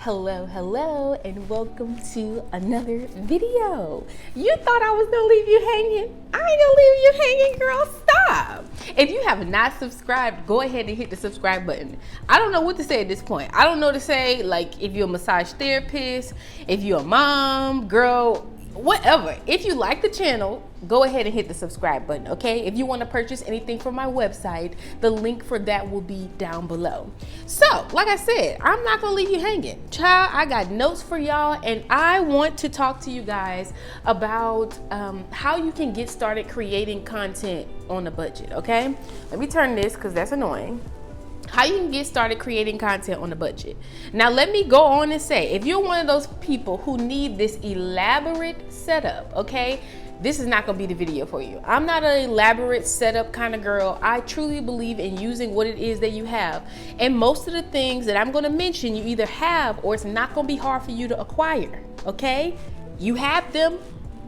Hello, and welcome to another video. You thought I was gonna leave you hanging? I ain't gonna leave you hanging, girl, stop. If you have not subscribed, go ahead and hit the subscribe button. I don't know what to say at this point. I don't know to say, like, if you're a massage therapist, if you're a mom, girl, whatever. If you like the channel, go ahead and hit the subscribe button, okay? If you want to purchase anything from my website, the link for that will be down below. So, like I said, I'm not gonna leave you hanging. Child, I got notes for y'all, and I want to talk to you guys about how you can get started creating content on a budget, okay? Let me turn this, because that's annoying. How you can get started creating content on a budget. Now, let me go on and say, if you're one of those people who need this elaborate setup, okay, this is not gonna be the video for you. I'm not an elaborate setup kind of girl. I truly believe in using what it is that you have. And most of the things that I'm gonna mention, you either have or it's not gonna be hard for you to acquire, okay? You have them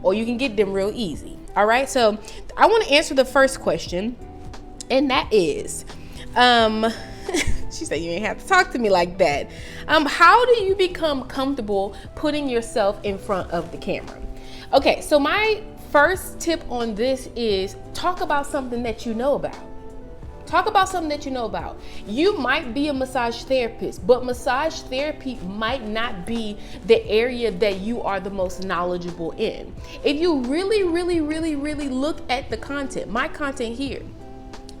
or you can get them real easy, all right? So I wanna answer the first question, and that is, she said you ain't have to talk to me like that. How do you become comfortable putting yourself in front of the camera? Okay, so my first tip on this is talk about something that you know about. Talk about something that you know about. You might be a massage therapist, but massage therapy might not be the area that you are the most knowledgeable in. If you really look at the content, my content here,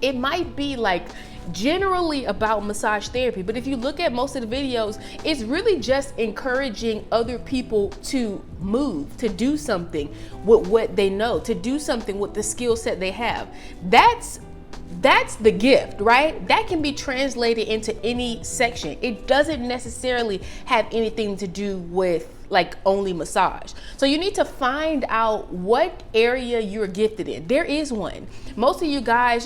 it might be like generally about massage therapy, but if you look at most of the videos, it's really just encouraging other people to move, to do something with what they know, to do something with the skill set they have. That's the gift, right? That can be translated into any section. It doesn't necessarily have anything to do with like only massage. So you need to find out what area you're gifted in. There is one. Most of you guys,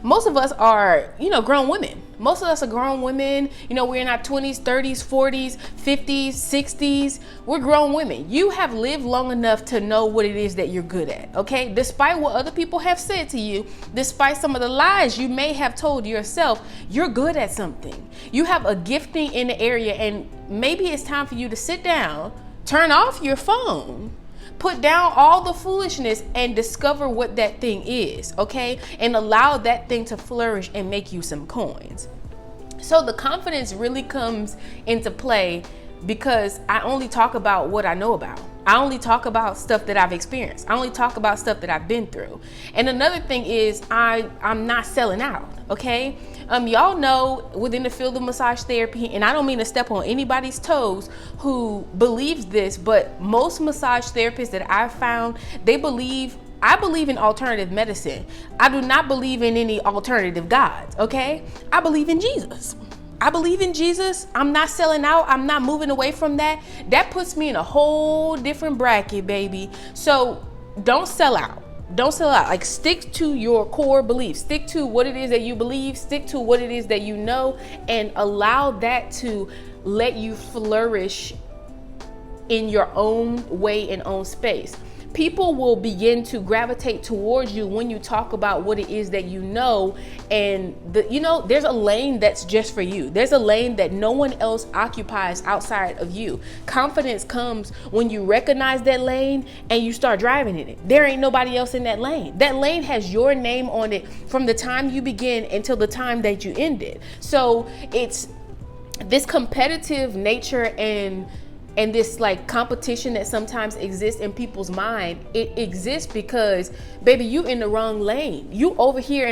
most of us are, grown women. Most of us are grown women. We're in our 20s, 30s, 40s, 50s, 60s. We're grown women. You have lived long enough to know what it is that you're good at, okay? Despite what other people have said to you, despite some of the lies you may have told yourself, you're good at something. You have a gifting in the area, and maybe it's time for you to sit down, turn off your phone, put down all the foolishness, and discover what that thing is, okay? And allow that thing to flourish and make you some coins. So the confidence really comes into play because I only talk about what I know about. I only talk about stuff that I've experienced. I only talk about stuff that I've been through. And another thing is I'm not selling out, okay? Y'all know within the field of massage therapy, and I don't mean to step on anybody's toes who believes this, but most massage therapists that I've found, I believe in alternative medicine. I do not believe in any alternative gods, okay? I believe in Jesus. I believe in Jesus. I'm not selling out. I'm not moving away from that. That puts me in a whole different bracket, baby. So don't sell out. Don't sell out. Like, stick to your core beliefs. Stick to what it is that you believe. Stick to what it is that you know, and allow that to let you flourish in your own way and own space. People will begin to gravitate towards you when you talk about what it is that you know, and there's a lane that's just for you. There's a lane that no one else occupies outside of you. Confidence comes when you recognize that lane and you start driving in it. There ain't nobody else in that lane. That lane has your name on it from the time you begin until the time that you end it. So it's this competitive nature and this like competition that sometimes exists in people's mind. It exists because, baby, you in the wrong lane. You over here,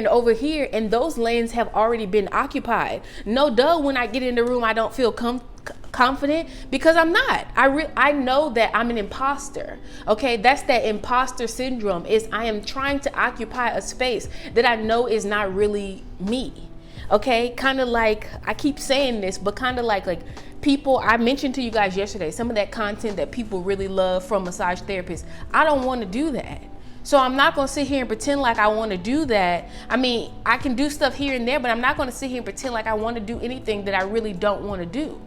and those lanes have already been occupied. No duh, when I get in the room, I don't feel confident because I'm not. I know that I'm an imposter, okay? That's that imposter syndrome, is I am trying to occupy a space that I know is not really me, okay? Kind of like, I keep saying this, but kind of like people, I mentioned to you guys yesterday, some of that content that people really love from massage therapists. I don't want to do that. So I'm not going to sit here and pretend like I want to do that. I mean, I can do stuff here and there, but I'm not going to sit here and pretend like I want to do anything that I really don't want to do.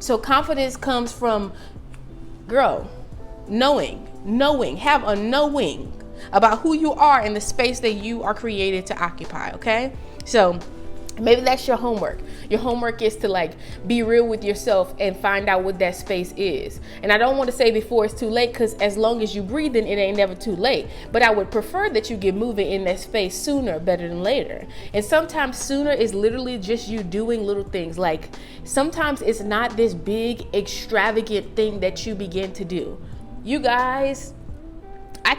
So confidence comes from, girl, knowing, have a knowing about who you are in the space that you are created to occupy, okay? So Maybe that's your homework. Your homework is to like be real with yourself and find out what that space is. And I don't want to say before it's too late, because as long as you breathing, it ain't never too late. But I would prefer that you get moving in that space sooner better than later. And sometimes sooner is literally just you doing little things. Like sometimes it's not this big extravagant thing that you begin to do. You guys, I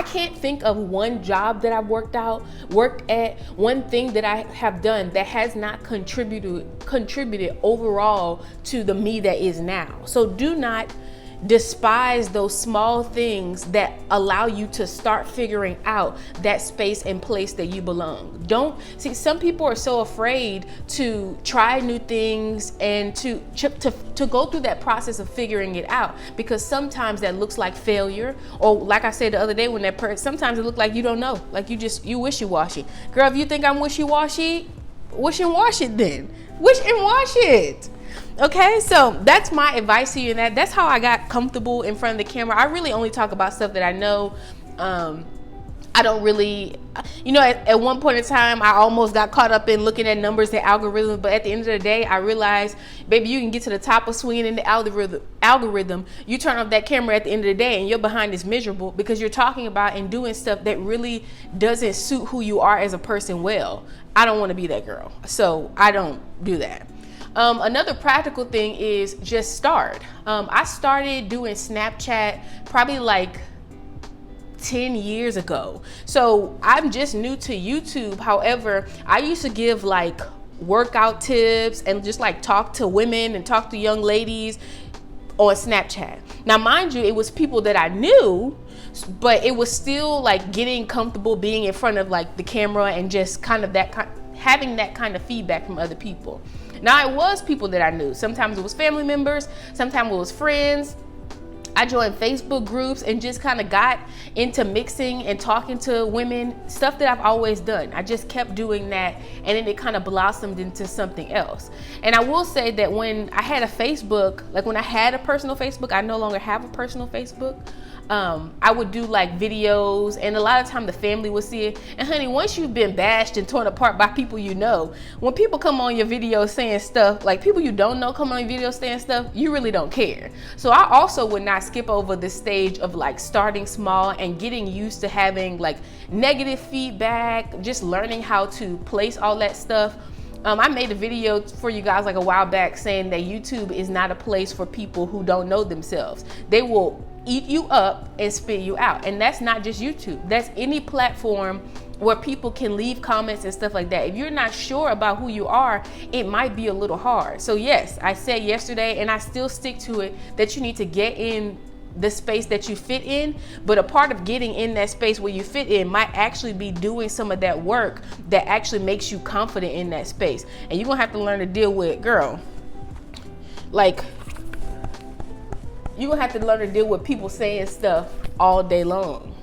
can't think of one job that I've worked at, one thing that I have done that has not contributed overall to the me that is now. So do not despise those small things that allow you to start figuring out that space and place that you belong. Don't see, some people are so afraid to try new things and to go through that process of figuring it out, because sometimes that looks like failure, or like I said the other day, when that person, sometimes it looks like you don't know, like you wishy-washy. Girl, if you think I'm wishy-washy, wish and wash it then. Wish and wash it. Okay, so that's my advice to you, and that's how I got comfortable in front of the camera. I really only talk about stuff that I know. I don't really, at one point in time, I almost got caught up in looking at numbers and algorithms, but at the end of the day, I realized, baby, you can get to the top of swinging in the algorithm. You turn off that camera at the end of the day and your behind is miserable, because you're talking about and doing stuff that really doesn't suit who you are as a person well. I don't want to be that girl, so I don't do that. Another practical thing is just start. I started doing Snapchat probably like 10 years ago. So I'm just new to YouTube. However, I used to give like workout tips and just like talk to women and talk to young ladies on Snapchat. Now, mind you, it was people that I knew, but it was still like getting comfortable being in front of like the camera and just kind of having that kind of feedback from other people. Now, it was people that I knew. Sometimes it was family members, sometimes it was friends. I joined Facebook groups and just kind of got into mixing and talking to women, stuff that I've always done. I just kept doing that, and then it kind of blossomed into something else. And I will say that when I had a Facebook, like when I had a personal Facebook, I no longer have a personal Facebook. I would do like videos, and a lot of time the family would see it. And honey, once you've been bashed and torn apart by people you know, when people come on your video saying stuff, like people you don't know come on your video saying stuff, you really don't care. So I also would not skip over the stage of like starting small and getting used to having like negative feedback, just learning how to place all that stuff. I made a video for you guys like a while back saying that YouTube is not a place for people who don't know themselves. They will eat you up and spit you out. And that's not just YouTube. That's any platform where people can leave comments and stuff like that. If you're not sure about who you are, it might be a little hard. So yes, I said yesterday, and I still stick to it, that you need to get in the space that you fit in. But a part of getting in that space where you fit in might actually be doing some of that work that actually makes you confident in that space. And you're gonna have to learn to deal with, girl, like, you're gonna have to learn to deal with people saying stuff all day long.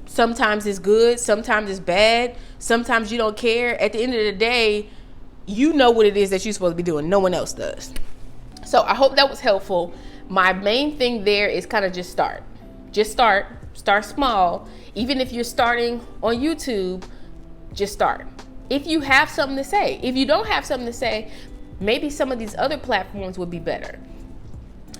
Sometimes it's good, sometimes it's bad, sometimes you don't care. At the end of the day, you know what it is that you're supposed to be doing. No one else does. So I hope that was helpful. My main thing there is kind of just start. Just start small. Even if you're starting on YouTube, just start. If you have something to say. If you don't have something to say, maybe some of these other platforms would be better.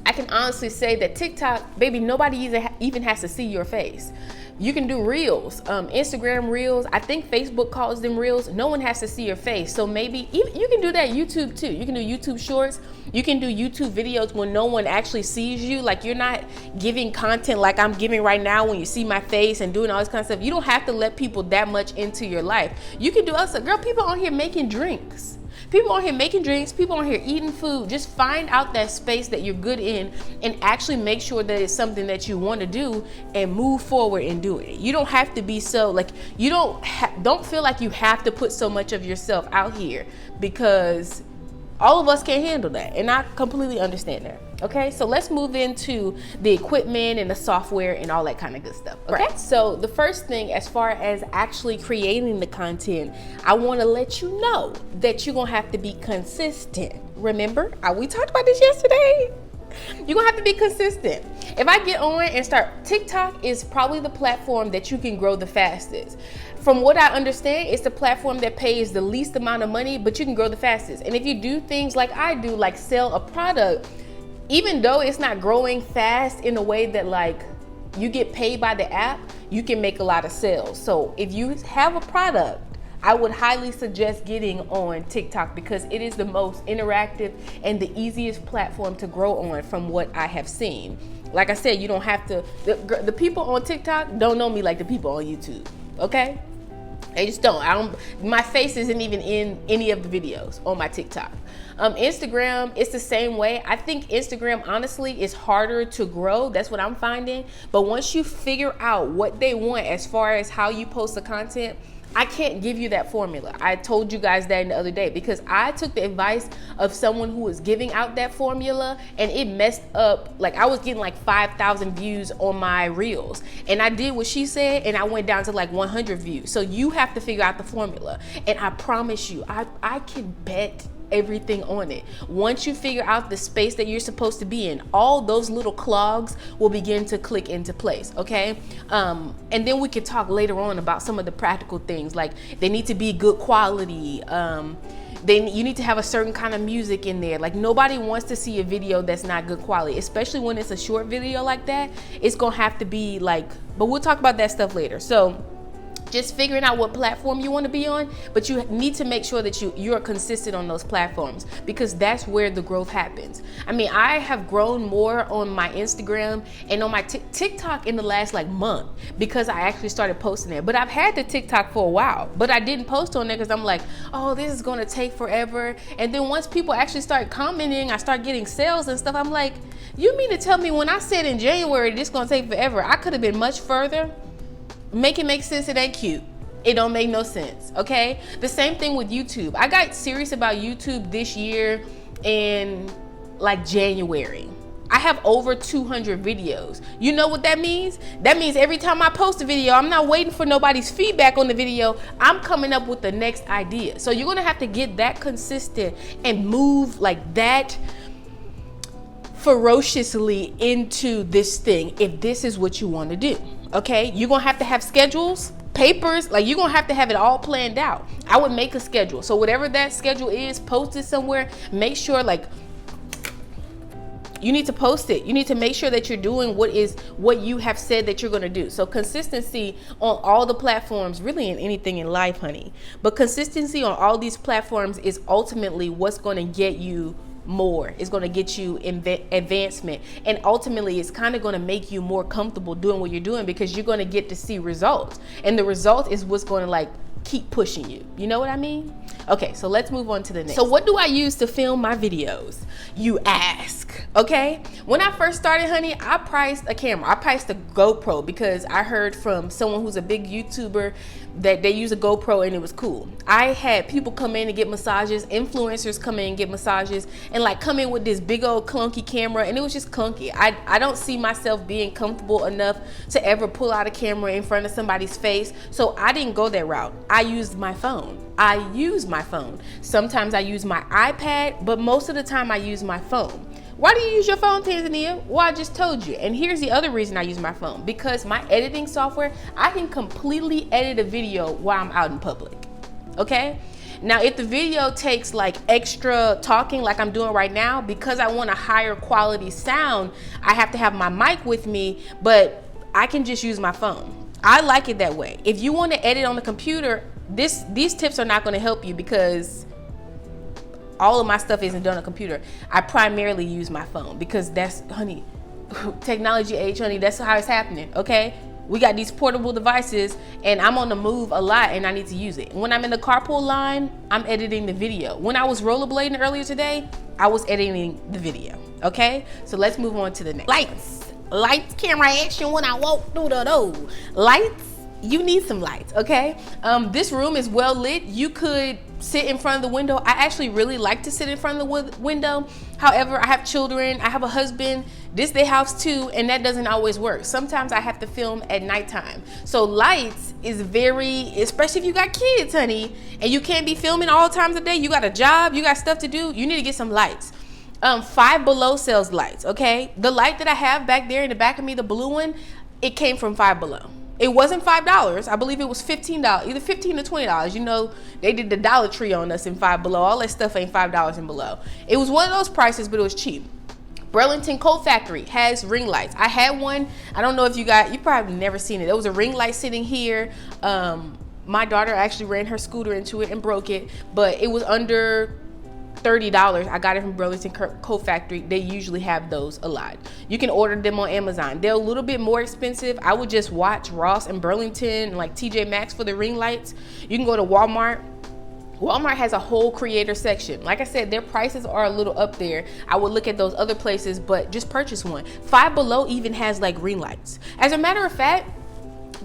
I can honestly say that TikTok, baby, nobody even has to see your face. You can do reels, Instagram reels. I think Facebook calls them reels. No one has to see your face. So maybe even you can do that YouTube too. You can do YouTube shorts. You can do YouTube videos when no one actually sees you. Like, you're not giving content like I'm giving right now when you see my face and doing all this kind of stuff. You don't have to let people that much into your life. You can do also, girl, people on here making drinks. People on here making drinks, people on here eating food. Just find out that space that you're good in and actually make sure that it's something that you want to do and move forward in doing it. You don't have to be so, like, you don't feel like you have to put so much of yourself out here, because all of us can't handle that. And I completely understand that. Okay, so let's move into the equipment and the software and all that kind of good stuff. Okay, right. So the first thing, as far as actually creating the content, I want to let you know that you're gonna have to be consistent. Remember, we talked about this yesterday. You're gonna have to be consistent. If I get on and start, TikTok is probably the platform that you can grow the fastest. From what I understand, it's the platform that pays the least amount of money, but you can grow the fastest. And if you do things like I do, like sell a product, even though it's not growing fast in a way that like you get paid by the app, you can make a lot of sales. So if you have a product, I would highly suggest getting on TikTok because it is the most interactive and the easiest platform to grow on from what I have seen. Like I said, you don't have to, the people on TikTok don't know me like the people on YouTube, okay? They just don't. My face isn't even in any of the videos on my TikTok. Instagram, it's the same way. I think Instagram, honestly, is harder to grow. That's what I'm finding. But once you figure out what they want as far as how you post the content, I can't give you that formula. I told you guys that the other day because I took the advice of someone who was giving out that formula and it messed up. Like I was getting like 5,000 views on my reels and I did what she said and I went down to like 100 views. So you have to figure out the formula. And I promise you, I can bet everything on it. Once you figure out the space that you're supposed to be in, all those little clogs will begin to click into place, okay? And then we could talk later on about some of the practical things, like they need to be good quality. You need to have a certain kind of music in there. Like nobody wants to see a video that's not good quality, especially when it's a short video like that. It's gonna have to be like, but we'll talk about that stuff later. So just figuring out what platform you want to be on, but you need to make sure that you're consistent on those platforms because that's where the growth happens. I mean, I have grown more on my Instagram and on my TikTok in the last like month because I actually started posting there. But I've had the TikTok for a while, but I didn't post on there because I'm like, oh, this is going to take forever. And then once people actually start commenting, I start getting sales and stuff. I'm like, you mean to tell me when I said in January this is going to take forever, I could have been much further? Make it make sense. It ain't cute. It don't make no sense, okay? The same thing with YouTube. I got serious about YouTube this year in like January. I have over 200 videos. You know what that means? That means every time I post a video, I'm not waiting for nobody's feedback on the video. I'm coming up with the next idea. So you're gonna have to get that consistent and move like that ferociously into this thing if this is what you want to do. Okay, you're gonna have to have schedules, papers, like you're gonna have to have it all planned out. I would make a schedule. So whatever that schedule is, post it somewhere. Make sure like you need to post it. You need to make sure that you're doing what you have said that you're gonna do. So consistency on all the platforms, really in anything in life, honey. But consistency on all these platforms is ultimately what's gonna get you more. It's going to get you advancement, and ultimately it's kind of going to make you more comfortable doing what you're doing because you're going to get to see results, and the result is what's going to like keep pushing you. You know what I mean? Okay, so let's move on to the next. So what do I use to film my videos, you ask? Okay, when I first started, honey, I priced a camera. I priced a GoPro because I heard from someone who's a big YouTuber that they use a GoPro and it was cool. I had people come in and get massages, influencers come in and get massages, and like come in with this big old clunky camera, and it was just clunky. I don't see myself being comfortable enough to ever pull out a camera in front of somebody's face, so I didn't go that route. I used my phone. Sometimes I use my iPad, but most of the time I use my phone. Why do you use your phone, Tanzania? Well, I just told you. And here's the other reason I use my phone. Because my editing software, I can completely edit a video while I'm out in public. Okay? Now, if the video takes like extra talking like I'm doing right now, because I want a higher quality sound, I have to have my mic with me, but I can just use my phone. I like it that way. If you want to edit on the computer, these tips are not going to help you because all of my stuff isn't done on a computer. I primarily use my phone because that's, honey, technology age, honey, that's how it's happening, okay? We got these portable devices and I'm on the move a lot and I need to use it. When I'm in the carpool line, I'm editing the video. When I was rollerblading earlier today, I was editing the video, okay? So let's move on to the next. Lights, camera, action when I walk through the door. Lights, you need some lights, okay? This room is well lit. You could sit in front of the window. I actually really like to sit in front of the window. However, I have children, I have a husband, this their house too, and that doesn't always work. Sometimes I have to film at nighttime. So lights is very, especially if you got kids, honey, and you can't be filming all times of day, you got a job, you got stuff to do, you need to get some lights. Five Below sells lights, okay? The light that I have back there in the back of me, the blue one, it came from Five Below. It wasn't $5. I believe it was $15, either $15 to $20. You know, they did the Dollar Tree on us in Five Below. All that stuff ain't $5 and below. It was one of those prices, but it was cheap. Burlington Coat Factory has ring lights. I had one. I don't know if you probably never seen it. There was a ring light sitting here. My daughter actually ran her scooter into it and broke it, but it was under $30. I got it from Burlington Coat Factory. They usually have those a lot. You can order them on Amazon. They're a little bit more expensive. I would just watch Ross and Burlington, like TJ Maxx for the ring lights. You can go to Walmart. Walmart has a whole creator section. Like I said, their prices are a little up there. I would look at those other places, but just purchase one. Five Below even has like ring lights. As a matter of fact,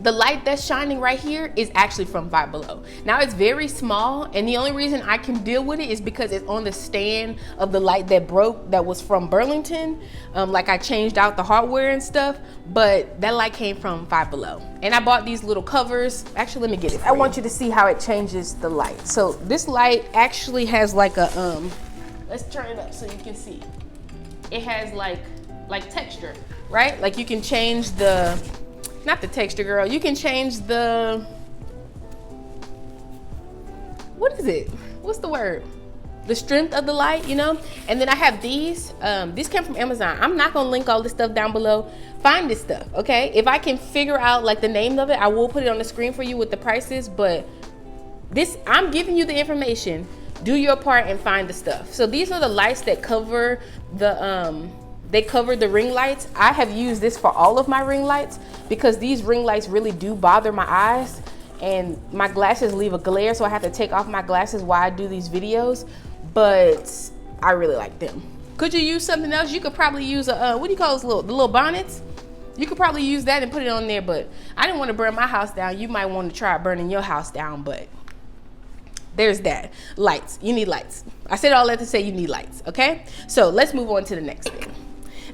the light that's shining right here is actually from Five Below. Now it's very small, and the only reason I can deal with it is because it's on the stand of the light that broke that was from Burlington. Like I changed out the hardware and stuff, but that light came from Five Below. And I bought these little covers. Actually, let me get it. I want you to see how it changes the light. So this light actually has like a, let's turn it up so you can see. It has like texture, right? Like you can change the, not the texture, girl. You can change the, what is it? What's the word? The strength of the light, you know? And then I have these. These came from Amazon. I'm not gonna link all this stuff down below. Find this stuff, okay? If I can figure out like the name of it, I will put it on the screen for you with the prices, but this, I'm giving you the information. Do your part and find the stuff. So these are the lights that cover the, they cover the ring lights. I have used this for all of my ring lights because these ring lights really do bother my eyes, and my glasses leave a glare, so I have to take off my glasses while I do these videos, but I really like them. Could you use something else? You could probably use a, what do you call those the little bonnets? You could probably use that and put it on there, but I didn't want to burn my house down. You might want to try burning your house down, but there's that. Lights, you need lights. I said all that to say you need lights, okay? So let's move on to the next thing.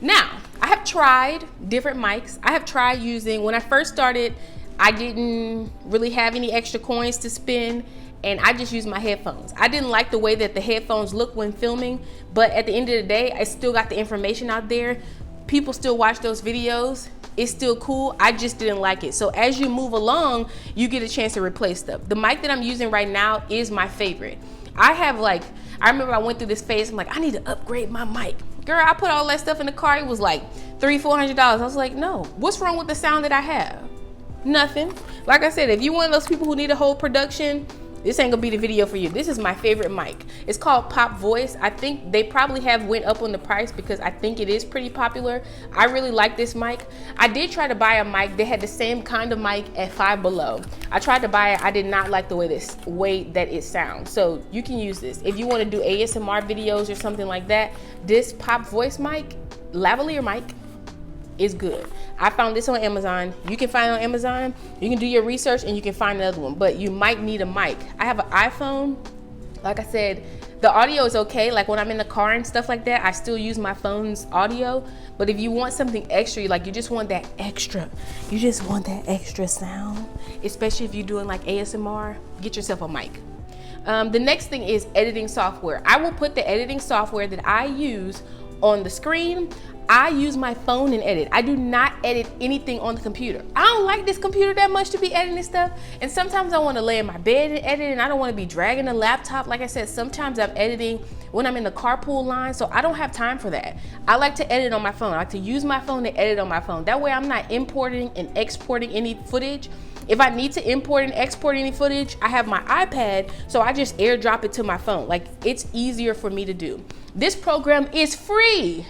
Now, I have tried different mics. I have tried using, when I first started, I didn't really have any extra coins to spend, and I just used my headphones. I didn't like the way that the headphones look when filming, but at the end of the day, I still got the information out there. People still watch those videos. It's still cool. I just didn't like it. So as you move along, you get a chance to replace stuff. The mic that I'm using right now is my favorite. I remember I went through this phase. I'm like, I need to upgrade my mic. Girl, I put all that stuff in the car. It was like $300-$400. I was like, no, what's wrong with the sound that I have? Nothing. Like I said, if you're one of those people who need a whole production, this ain't gonna be the video for you. This is my favorite mic. It's called Pop Voice. I think they probably have went up on the price because I think it is pretty popular. I really like this mic. I did try to buy a mic. They had the same kind of mic at Five Below. I tried to buy it. I did not like the way that it sounds. So you can use this. If you wanna do ASMR videos or something like that, this Pop Voice mic, lavalier mic, is good. I found this on Amazon. You can find it on Amazon. You can do your research and you can find another one, but you might need a mic. I have an iPhone. Like I said, the audio is okay. Like when I'm in the car and stuff like that, I still use my phone's audio. But if you want something extra, like you just want that extra sound, especially if you're doing like ASMR, get yourself a mic. The next thing is editing software. I will put the editing software that I use on the screen. I use my phone and edit. I do not edit anything on the computer. I don't like this computer that much to be editing stuff. And sometimes I want to lay in my bed and edit, and I don't want to be dragging the laptop. Like I said, sometimes I'm editing when I'm in the carpool line, so I don't have time for that. I like to edit on my phone. I like to use my phone to edit on my phone. That way I'm not importing and exporting any footage. If I need to import and export any footage, I have my iPad, so I just airdrop it to my phone. Like, it's easier for me to do. This program is free.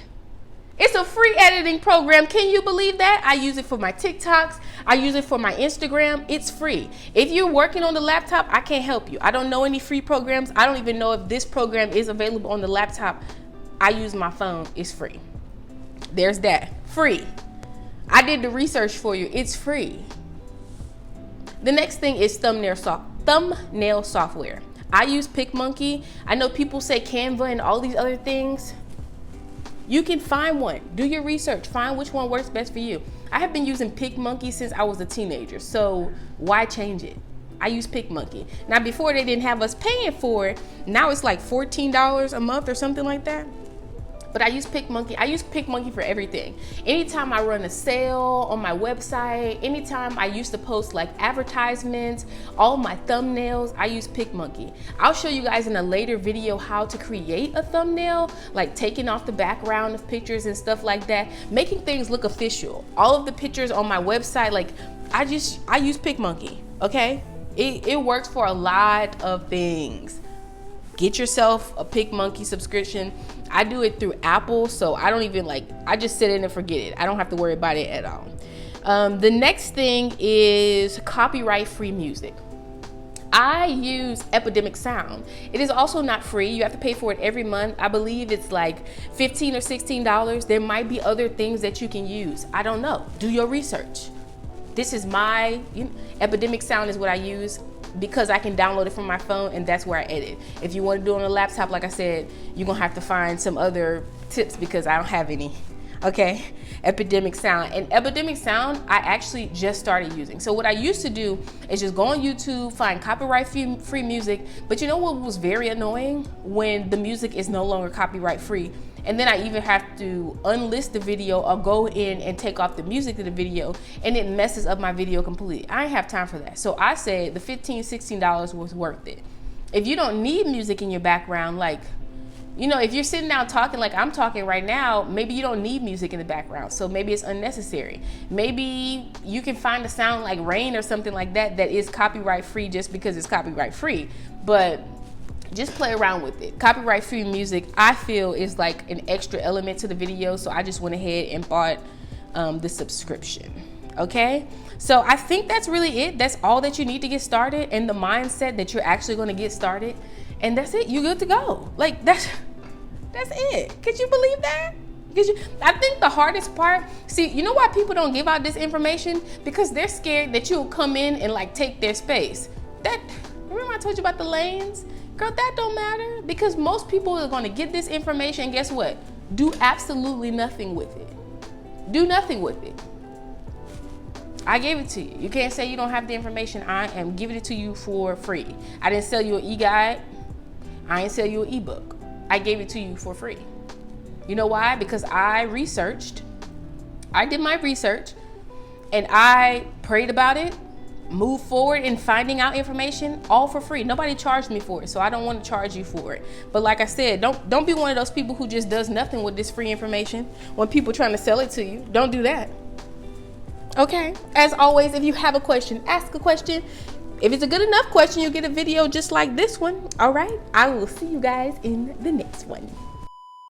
It's a free editing program. Can you believe that? I use it for my TikToks. I use it for my Instagram. It's free. If you're working on the laptop, I can't help you. I don't know any free programs. I don't even know if this program is available on the laptop. I use my phone. It's free. There's that. Free. I did the research for you. It's free. The next thing is thumbnail software. I use PicMonkey. I know people say Canva and all these other things. You can find one. Do your research. Find which one works best for you. I have been using PicMonkey since I was a teenager, so why change it? I use PicMonkey. Now, before they didn't have us paying for it. Now it's like $14 a month or something like that. But I use PicMonkey. I use PicMonkey for everything. Anytime I run a sale on my website, anytime I used to post like advertisements, all my thumbnails, I use PicMonkey. I'll show you guys in a later video how to create a thumbnail, like taking off the background of pictures and stuff like that, making things look official. All of the pictures on my website, like I use PicMonkey, okay? It works for a lot of things. Get yourself a PicMonkey subscription. I do it through Apple, so I don't even I just sit in and forget it. I don't have to worry about it at all. The next thing is copyright-free music. I use Epidemic Sound. It is also not free. You have to pay for it every month. I believe it's like $15 or $16. There might be other things that you can use. I don't know. Do your research. This is my, Epidemic Sound is what I use because I can download it from my phone, and that's where I edit. If you want to do it on a laptop, like I said, you're gonna have to find some other tips because I don't have any. Okay, Epidemic Sound. And Epidemic Sound, I actually just started using. So what I used to do is just go on YouTube, find copyright-free music. But you know what was very annoying? When the music is no longer copyright-free. And then I even have to unlist the video or go in and take off the music of the video, and it messes up my video completely. I didn't have time for that. So I said the $15, $16 was worth it. If you don't need music in your background, if you're sitting down talking like I'm talking right now, maybe you don't need music in the background. So maybe it's unnecessary. Maybe you can find a sound like rain or something like that that is copyright free just because it's copyright free. But just play around with it. Copyright free music, I feel, is like an extra element to the video. So I just went ahead and bought the subscription. Okay, so I think that's really it. That's all that you need to get started, and the mindset that you're actually going to get started, and that's it. You're good to go. Like that's it. Could you believe that? I think the hardest part, see, you know why people don't give out this information? Because they're scared that you'll come in and take their space. Remember I told you about the lanes? Girl, that don't matter, because most people are going to get this information and guess what? Do absolutely nothing with it. Do nothing with it. I gave it to you. You can't say you don't have the information. I am giving it to you for free. I didn't sell you an e-guide. I didn't sell you an ebook. I gave it to you for free. You know why? Because I researched. I did my research and I prayed about it, moved forward in finding out information, all for free. Nobody charged me for it, so I don't want to charge you for it. But like I said, don't be one of those people who just does nothing with this free information when people trying to sell it to you. Don't do that. Okay, as always, if you have a question, ask a question. If it's a good enough question, you'll get a video just like this one. All right, I will see you guys in the next one.